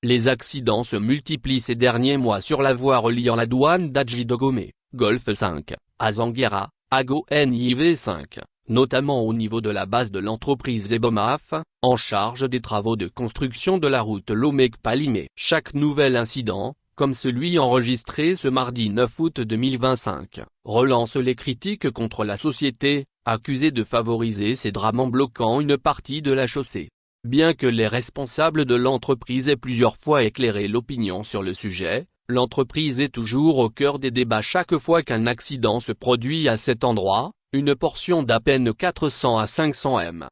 Les accidents se multiplient ces derniers mois sur la voie reliant la douane d'Adji-Dogomé, Golfe 5, à Zanguera, à Goniv 5, notamment au niveau de la base de l'entreprise Ebomaf, en charge des travaux de construction de la route Lomé-Palimé. Chaque nouvel incident, comme celui enregistré ce mardi 9 août 2025, relance les critiques contre la société, accusée de favoriser ces drames en bloquant une partie de la chaussée. Bien que les responsables de l'entreprise aient plusieurs fois éclairé l'opinion sur le sujet, l'entreprise est toujours au cœur des débats chaque fois qu'un accident se produit à cet endroit, une portion d'à peine 400 à 500 m.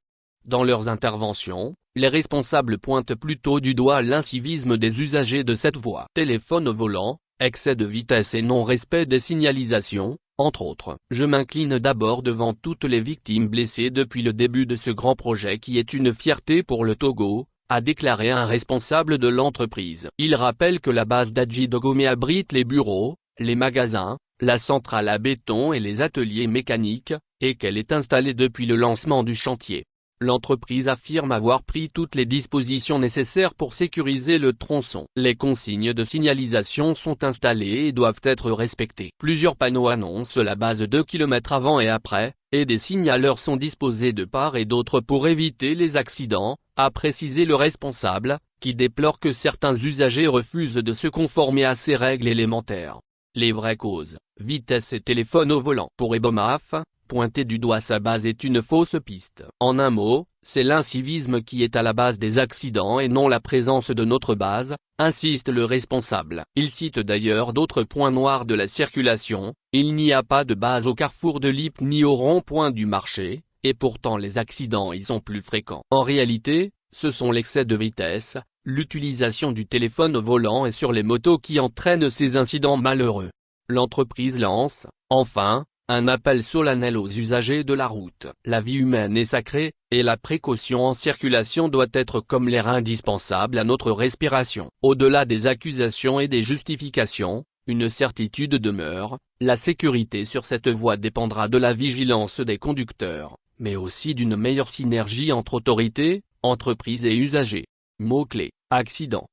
Dans leurs interventions, les responsables pointent plutôt du doigt l'incivisme des usagers de cette voie. Téléphone au volant, excès de vitesse et non-respect des signalisations, entre autres. Je m'incline d'abord devant toutes les victimes blessées depuis le début de ce grand projet qui est une fierté pour le Togo, a déclaré un responsable de l'entreprise. Il rappelle que la base d'Adji-Dogomé abrite les bureaux, les magasins, la centrale à béton et les ateliers mécaniques, et qu'elle est installée depuis le lancement du chantier. L'entreprise affirme avoir pris toutes les dispositions nécessaires pour sécuriser le tronçon. Les consignes de signalisation sont installées et doivent être respectées. Plusieurs panneaux annoncent la base 2 km avant et après, et des signaleurs sont disposés de part et d'autre pour éviter les accidents, a précisé le responsable, qui déplore que certains usagers refusent de se conformer à ces règles élémentaires. Les vraies causes, vitesse et téléphone au volant. Pour Ebomaf, pointer du doigt sa base est une fausse piste. En un mot, c'est l'incivisme qui est à la base des accidents et non la présence de notre base, insiste le responsable. Il cite d'ailleurs d'autres points noirs de la circulation, il n'y a pas de base au carrefour de l'Yp ni au rond-point du marché, et pourtant les accidents y sont plus fréquents. En réalité, ce sont l'excès de vitesse, l'utilisation du téléphone au volant et sur les motos qui entraînent ces incidents malheureux. L'entreprise lance, enfin, un appel solennel aux usagers de la route. La vie humaine est sacrée, et la précaution en circulation doit être comme l'air indispensable à notre respiration. Au-delà des accusations et des justifications, une certitude demeure, la sécurité sur cette voie dépendra de la vigilance des conducteurs, mais aussi d'une meilleure synergie entre autorités, entreprises et usagers. Mots-clés, accident,